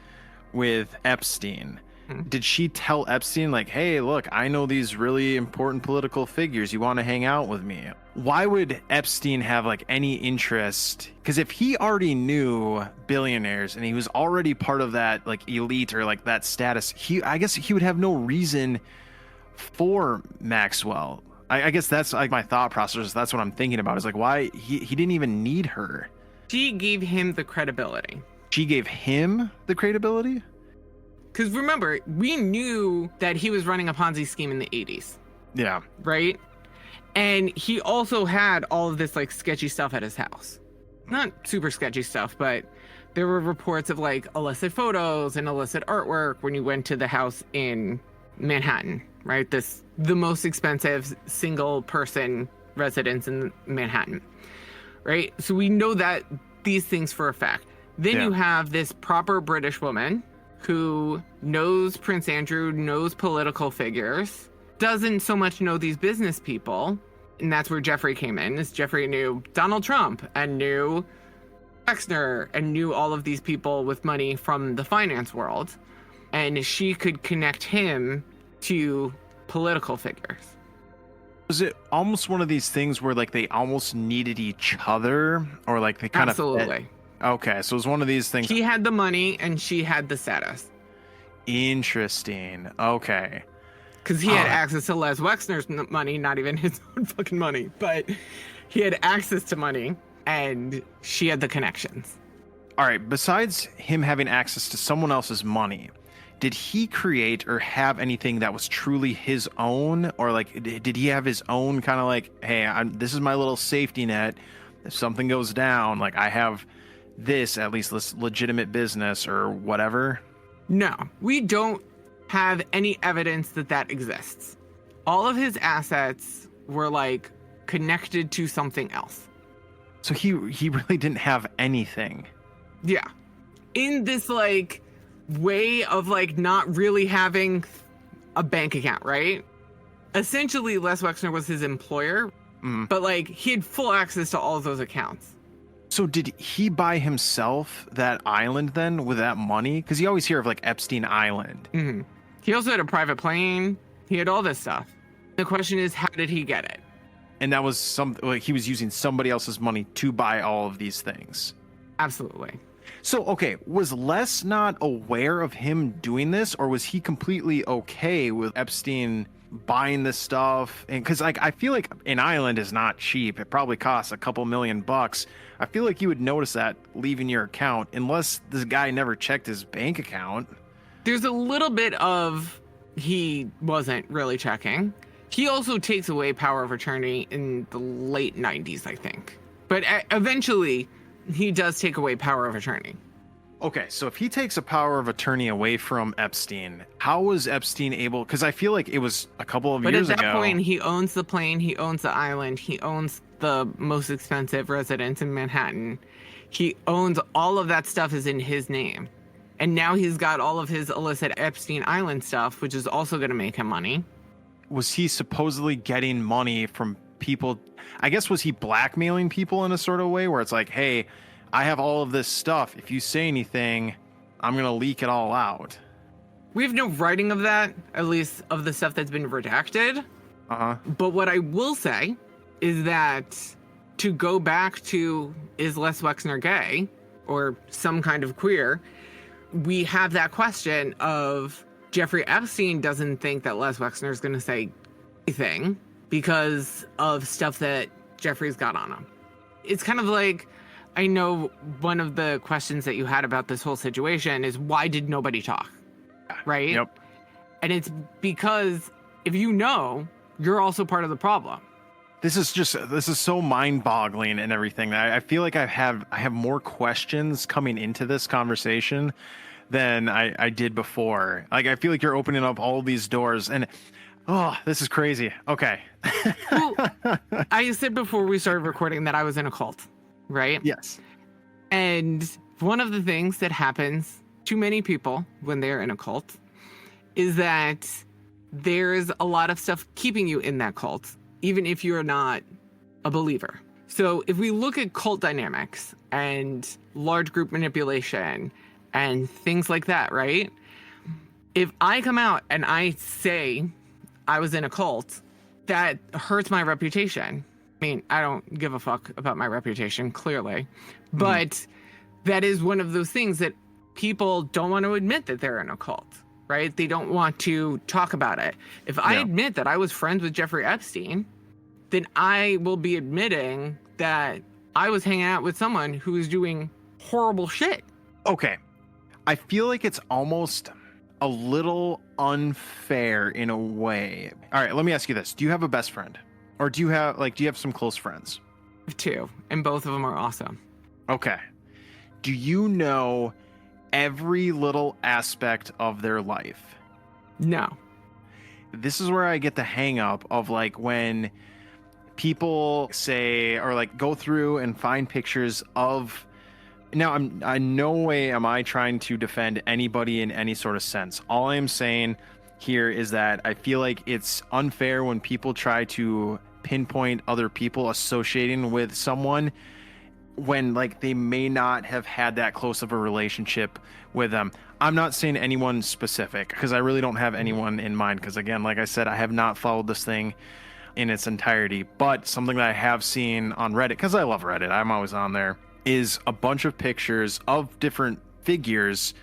with Epstein. Did she tell Epstein, like, hey, look, I know these really important political figures. You want to hang out with me? Why would Epstein have like any interest? Because if he already knew billionaires and he was already part of that like elite or like that status, I guess he would have no reason for Maxwell. I guess that's like my thought process. That's what I'm thinking about, is like, why he didn't even need her. She gave him the credibility. She gave him the credibility? Because remember, we knew that he was running a Ponzi scheme in the 80s. Yeah. Right? And he also had all of this like sketchy stuff at his house. Not super sketchy stuff, but there were reports of like illicit photos and illicit artwork when you went to the house in Manhattan, right? The most expensive single person residence in Manhattan, right? So we know that these things for a fact. Then you have this proper British woman who knows Prince Andrew, knows political figures, doesn't so much know these business people. And that's where Jeffrey came in, is Jeffrey knew Donald Trump and knew Wexner and knew all of these people with money from the finance world. And she could connect him to political figures. Was it almost one of these things where like they almost needed each other, or like they kind Absolutely. of okay, so it was one of these things. He had the money and she had the status. Interesting. Okay. Because he had access to Les Wexner's money, not even his own fucking money, but he had access to money and she had the connections. All right, besides him having access to someone else's money, did he create or have anything that was truly his own? Or like, did he have his own kind of like, hey, this is my little safety net. If something goes down, like I have this, at least this legitimate business or whatever? No, we don't have any evidence that that exists. All of his assets were like connected to something else. So he really didn't have anything. Yeah. In this like way of like not really having a bank account, right? Essentially, Les Wexner was his employer, but like he had full access to all of those accounts. So did he buy himself that island then with that money? Because you always hear of like Epstein Island. Mm-hmm. He also had a private plane. He had all this stuff. The question is, how did he get it? And that was like he was using somebody else's money to buy all of these things. Absolutely. So, okay, was Les not aware of him doing this, or was he completely okay with Epstein buying this stuff? And because like I feel like an island is not cheap. It probably costs a couple $1,000,000. I feel like you would notice that leaving your account, unless this guy never checked his bank account. There's a little bit of he wasn't really checking. He also takes away power of attorney in the late 90s, I think. But eventually, he does take away power of attorney. Okay, so if he takes a power of attorney away from Epstein, how was Epstein able? Because I feel like it was a couple of years ago. But at that point, he owns the plane, he owns the island, he owns the most expensive residence in Manhattan. He owns all of that stuff is in his name. And now he's got all of his illicit Epstein Island stuff, which is also going to make him money. Was he supposedly getting money from people? I guess, was he blackmailing people in a sort of way where it's like, hey, I have all of this stuff. If you say anything, I'm going to leak it all out. We have no writing of that, at least of the stuff that's been redacted. But what I will say is that to go back to, is Les Wexner gay or some kind of queer? We have that question of Jeffrey Epstein doesn't think that Les Wexner is going to say anything because of stuff that Jeffrey's got on him. It's kind of like, I know one of the questions that you had about this whole situation is why did nobody talk? Right? Yep. And it's because if you know, you're also part of the problem. This is so mind-boggling and everything. I feel like I have more questions coming into this conversation than I did before. Like, I feel like you're opening up all these doors and, oh, this is crazy. Okay. Well, I said before we started recording that I was in a cult, right? Yes. And one of the things that happens to many people when they're in a cult is that there's a lot of stuff keeping you in that cult, even if you're not a believer. So if we look at cult dynamics and large group manipulation and things like that, right? If I come out and I say I was in a cult, that hurts my reputation. I mean, I don't give a fuck about my reputation, clearly. But that is one of those things that people don't want to admit that they're in a cult, right? They don't want to talk about it. If I admit that I was friends with Jeffrey Epstein, then I will be admitting that I was hanging out with someone who was doing horrible shit. Okay. I feel like it's almost a little unfair in a way. All right, let me ask you this. Do you have a best friend? Or do you have some close friends? I have two, and both of them are awesome. Okay. Do you know every little aspect of their life? No. This is where I get the hang up of like when people say or like go through and find pictures of. Now, in no way am I trying to defend anybody in any sort of sense. All I'm saying here is that I feel like it's unfair when people try to pinpoint other people associating with someone when like they may not have had that close of a relationship with them. I'm not saying anyone specific because I really don't have anyone in mind because, again, like I said, I have not followed this thing in its entirety. But something that I have seen on Reddit, because I love Reddit, I'm always on there, is a bunch of pictures of different figures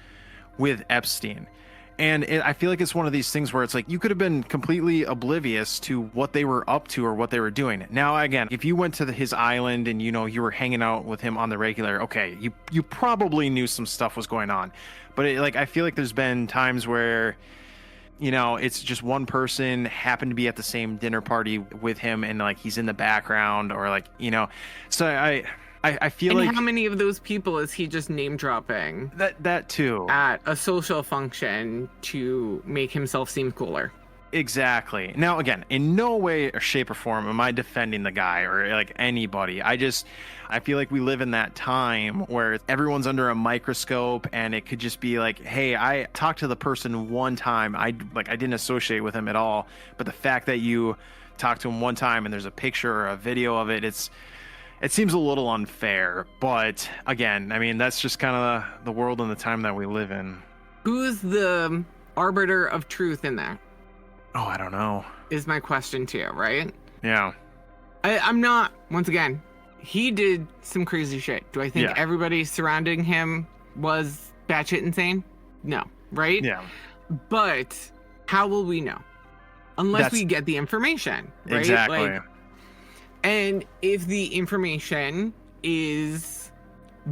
with Epstein. And I feel like it's one of these things where it's like you could have been completely oblivious to what they were up to or what they were doing. Now, again, if you went to his island and, you know, you were hanging out with him on the regular, okay, you probably knew some stuff was going on. But I feel like there's been times where, you know, it's just one person happened to be at the same dinner party with him and like he's in the background or like, you know, so I feel and like how many of those people is he just name dropping that too at a social function to make himself seem cooler? Exactly. Now, again, in no way or shape or form am I defending the guy or like anybody. I feel like we live in that time where everyone's under a microscope and it could just be like, hey, I talked to the person one time. I didn't associate with him at all. But the fact that you talked to him one time and there's a picture or a video of it, it seems a little unfair. But again, I mean, that's just kind of the world and the time that we live in. Who's the arbiter of truth in that? Oh, I don't know. Is my question to you, right? Yeah. I'm not, once again, he did some crazy shit. Do I think everybody surrounding him was batshit insane? No, right? Yeah. But how will we know? Unless we get the information, right? Exactly. Like, and if the information is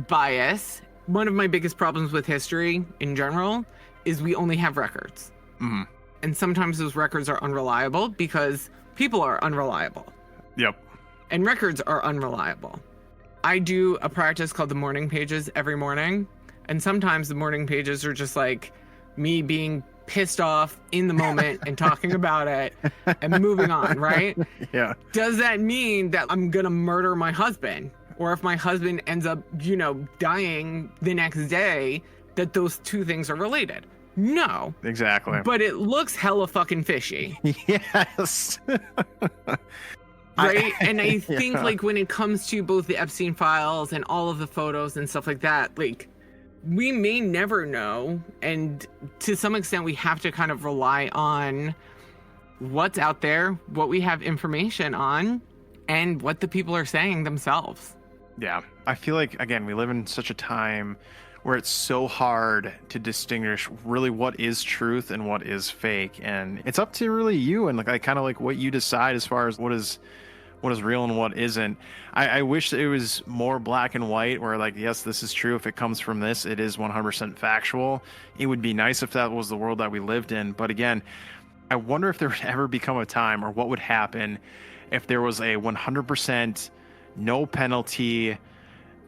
bias, one of my biggest problems with history in general is we only have records. Mm-hmm. And sometimes those records are unreliable because people are unreliable. Yep. And records are unreliable. I do a practice called the morning pages every morning. And sometimes the morning pages are just like me being pissed off in the moment and talking about it and moving on, right? Yeah. Does that mean that I'm going to murder my husband? Or if my husband ends up, you know, dying the next day, that those two things are related? No. Exactly. But it looks hella fucking fishy. Yes. Right? And I think like when it comes to both the Epstein files and all of the photos and stuff like that, like we may never know. And to some extent, we have to kind of rely on what's out there, what we have information on, and what the people are saying themselves. Yeah. I feel like, again, we live in such a time where it's so hard to distinguish really what is truth and what is fake. And it's up to really you and like kind of like what you decide as far as what is real and what isn't. I wish it was more black and white where like, yes, this is true. If it comes from this, it is 100% factual. It would be nice if that was the world that we lived in. But again, I wonder if there would ever become a time or what would happen if there was a 100% no penalty.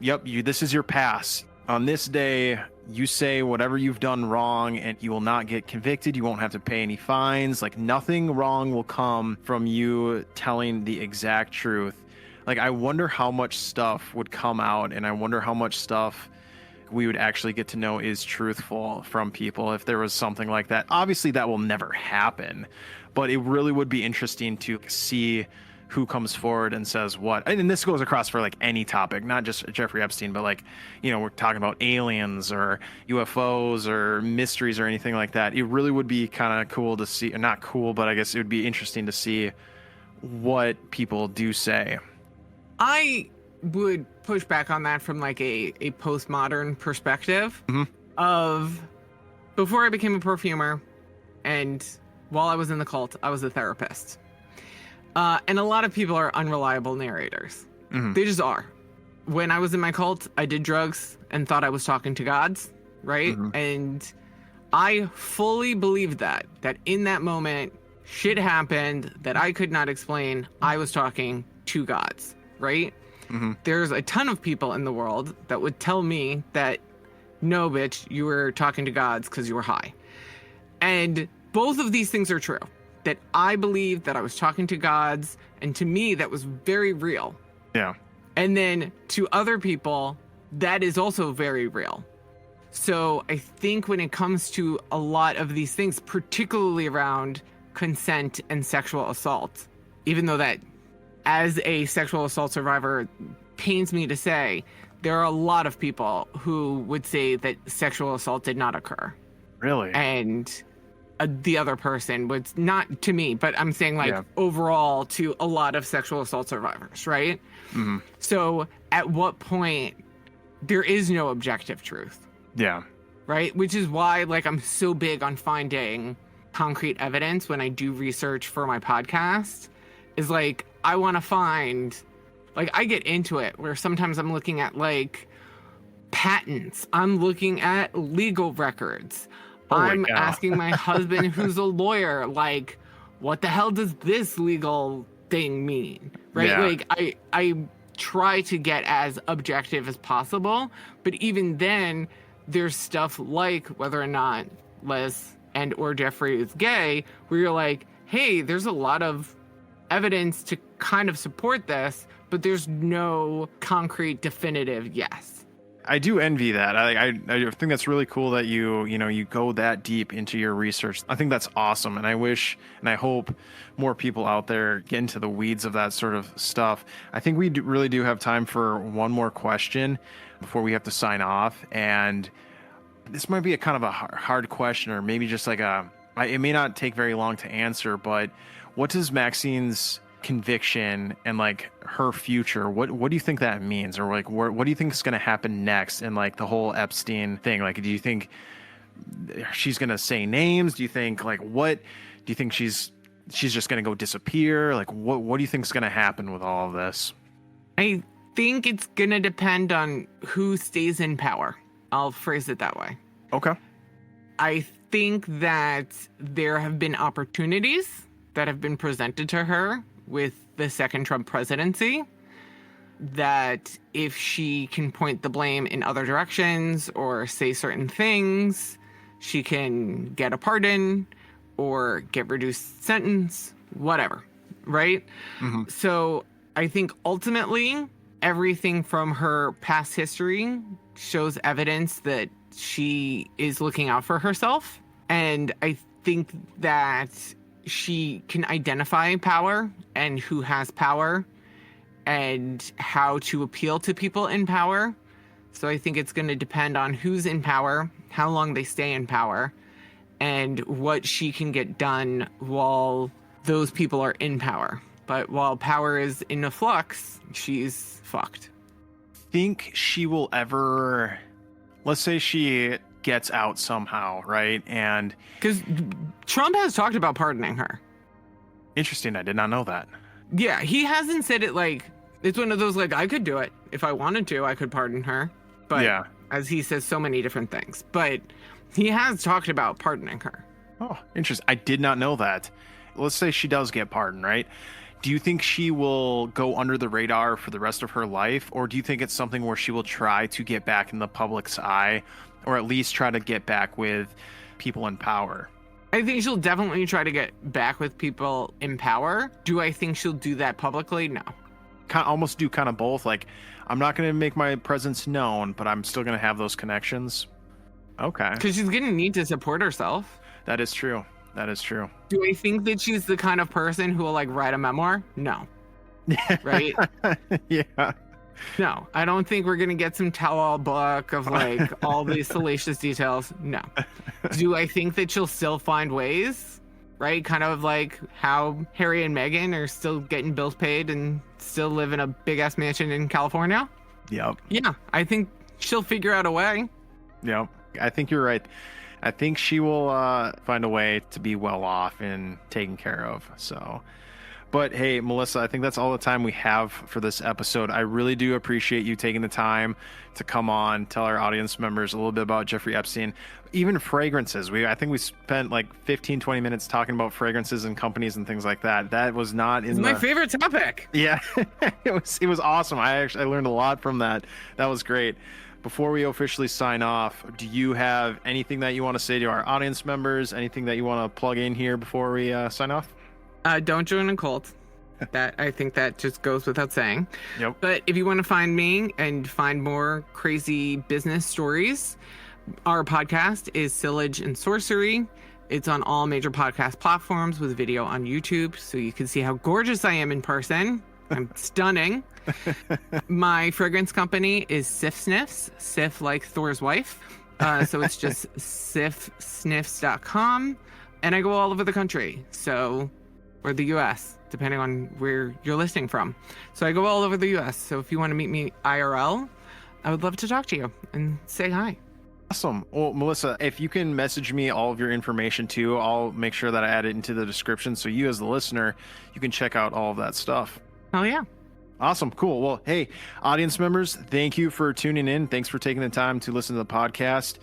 Yep, this is your pass. On this day, you say whatever you've done wrong and you will not get convicted. You won't have to pay any fines. Like nothing wrong will come from you telling the exact truth. Like I wonder how much stuff would come out and I wonder how much stuff we would actually get to know is truthful from people if there was something like that. Obviously that will never happen, but it really would be interesting to see who comes forward and says what. And this goes across for like any topic, not just Jeffrey Epstein, but like, you know, we're talking about aliens or UFOs or mysteries or anything like that. It really would be kind of cool to see, not cool, but I guess it would be interesting to see what people do say. I would push back on that from like a postmodern perspective of before I became a perfumer and while I was in the cult, I was a therapist. And a lot of people are unreliable narrators. They just are. When I was in my cult, I did drugs and thought I was talking to gods, right? And I fully believed that in that moment, shit happened that I could not explain. I was talking to gods, right? There's a ton of people in the world that would tell me that, no, bitch, you were talking to gods because you were high. And both of these things are true. That I believed that I was talking to gods, and to me, that was very real. Yeah. And then to other people, that is also very real. So I think when it comes to a lot of these things, particularly around consent and sexual assault, even though that as a sexual assault survivor pains me to say, there are a lot of people who would say that sexual assault did not occur. Really? And the other person would, not to me, but I'm saying like Yeah. overall to a lot of sexual assault survivors, right? Mm-hmm. So at what point there is no objective truth, Yeah. right? Which is why like I'm so big on finding concrete evidence when I do research for my podcast, is like I want to find, like I get into it where sometimes I'm looking at like patents, I'm looking at legal records. Holy I'm cow. asking my husband, who's a lawyer, like, what the hell does this legal thing mean? Right? Yeah. Like, I try to get as objective as possible, but even then, there's stuff like whether or not Les and or Jeffrey is gay, where you're like, hey, there's a lot of evidence to kind of support this, but there's no concrete, definitive yes. I do envy that. I think that's really cool that you go that deep into your research. I think that's awesome, and I wish and I hope more people out there get into the weeds of that sort of stuff. I think we really do have time for one more question before we have to sign off, and this might be a kind of a hard question, or maybe just like it may not take very long to answer, but what does Maxine's conviction and like her future, what do you think that means, or like what do you think is going to happen next in like the whole Epstein thing? Like, do you think she's going to say names? Do you think like what do you think she's just going to go disappear? Like what do you think is going to happen with all of this? I think it's going to depend on who stays in power. I'll phrase it that way. Okay. I think that there have been opportunities that have been presented to her with the second Trump presidency, that if she can point the blame in other directions or say certain things, she can get a pardon or get reduced sentence, whatever, right? Mm-hmm. So I think ultimately everything from her past history shows evidence that she is looking out for herself. And I think that she can identify power and who has power and how to appeal to people in power. So I think it's going to depend on who's in power, how long they stay in power, and what she can get done while those people are in power. But while power is in a flux, she's fucked. Think she will ever, let's say she gets out somehow, right? And because Trump has talked about pardoning her. interesting, I did not know that. Yeah, he hasn't said it like, it's one of those like, I could do it. If I wanted to, I could pardon her. But Yeah. as he says so many different things. But he has talked about pardoning her. Oh, interesting. I did not know that. Let's say she does get pardoned, right? Do you think she will go under the radar for the rest of her life? Or do you think it's something where she will try to get back in the public's eye, or at least try to get back with people in power? I think she'll definitely try to get back with people in power. Do I think she'll do that publicly? No. Almost do kind of both. Like, I'm not going to make my presence known, but I'm still going to have those connections. Okay. Because she's going to need to support herself. That is true. That is true. Do I think that she's the kind of person who will like write a memoir? No. Right? Yeah. No. I don't think we're going to get some tell-all book of like all these salacious details. No. Do I think that she'll still find ways? Right? Kind of like how Harry and Meghan are still getting bills paid and still live in a big-ass mansion in California? Yep. Yeah. I think she'll figure out a way. Yep. I think you're right. I think she will find a way to be well off and taken care of. So, but hey, Melissa, I think that's all the time we have for this episode. I really do appreciate you taking the time to come on, tell our audience members a little bit about Jeffrey Epstein, even fragrances. I think we spent like 15, 20 minutes talking about fragrances and companies and things like that. That was not in It's my favorite topic. Yeah, it was awesome. I learned a lot from that. That was great. Before we officially sign off, do you have anything that you want to say to our audience members? Anything that you want to plug in here before we sign off? Don't join a cult. I think that just goes without saying. Yep. But if you want to find me and find more crazy business stories, our podcast is Sillage and Sorcery. It's on all major podcast platforms with video on YouTube, so you can see how gorgeous I am in person. I'm stunning. My fragrance company is Sif Sniffs, Sif like Thor's wife. So it's just sifsniffs.com. And I go all over the country. Or the US, depending on where you're listening from. So I go all over the US. So if you want to meet me IRL, I would love to talk to you and say hi. Awesome. Well, Melissa, if you can message me all of your information too, I'll make sure that I add it into the description. So you as the listener, you can check out all of that stuff. Oh, yeah. Awesome. Cool. Well, hey, audience members, thank you for tuning in. Thanks for taking the time to listen to the podcast.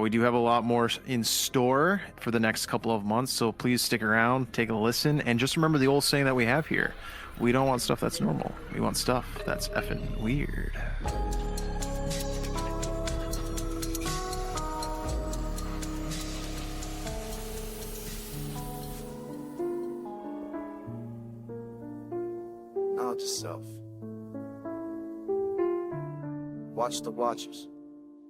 We do have a lot more in store for the next couple of months. So please stick around, take a listen, and just remember the old saying that we have here. We don't want stuff that's normal. We want stuff that's effing weird. Knowledge yourself. Watch the watchers.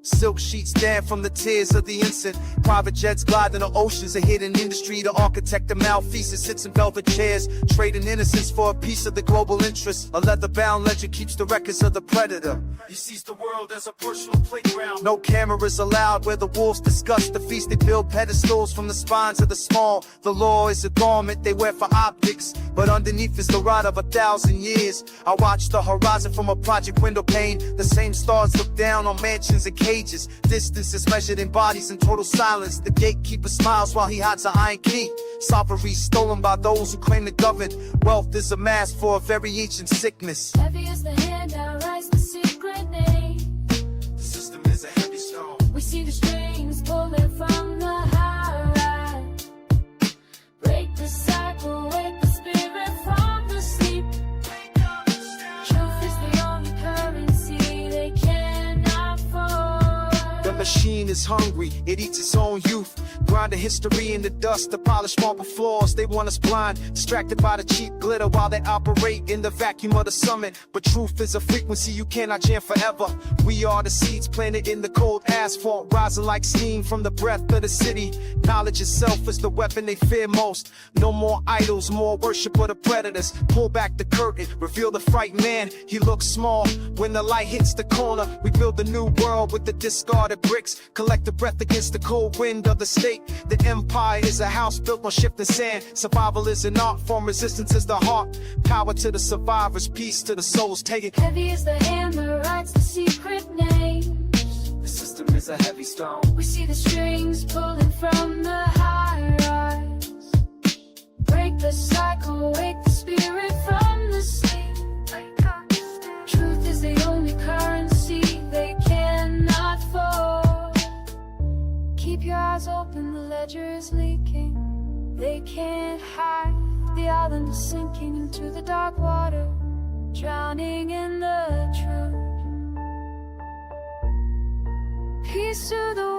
Silk sheets stand from the tears of the innocent. Private jets glide in the oceans, a hidden industry. The architect of malfeasance sits in velvet chairs, trading innocence for a piece of the global interest. A leather-bound ledger keeps the records of the predator. He sees the world as a personal playground. No cameras allowed where the wolves discuss the feast. They build pedestals from the spines of the small. The law is a garment they wear for optics, but underneath is the rod of 1,000 years. I watch the horizon from a project window pane. The same stars look down on mansions and caves. Distance is measured in bodies in total silence. The gatekeeper smiles while he hides an iron key. Sovereignty stolen by those who claim to govern. Wealth is amassed for a very ancient sickness. Heavy as the hand that writes the secret name. The system is a heavy stone. We see the strings pulling from the high ride. Break the cycle, wake the spirit from the sleep. Truth is the only currency they cannot afford. The machine is hungry, it eats its own youth. Grinding history in the dust to polish marble floors. They want us blind, distracted by the cheap glitter while they operate in the vacuum of the summit. But truth is a frequency you cannot jam forever. We are the seeds planted in the cold asphalt, rising like steam from the breath of the city. Knowledge itself is the weapon they fear most. No more idols, more worship of the predators. Pull back the curtain, reveal the frightened man. He looks small when the light hits the corner. We build a new world with the discarded bricks. Collect the breath against the cold wind of the state. The empire is a house built on shifting sand. Survival is an art form, resistance is the heart. Power to the survivors, peace to the souls taken. Heavy as the hand that writes the secret name. The system is a heavy stone. We see the strings pulling from the high rise. Break the cycle, wake the spirit from the sleep. Truth is the only currency they cannot afford. Keep your eyes open, the ledger is leaking. They can't hide, the island is sinking into the dark water, drowning in the truth. Peace to the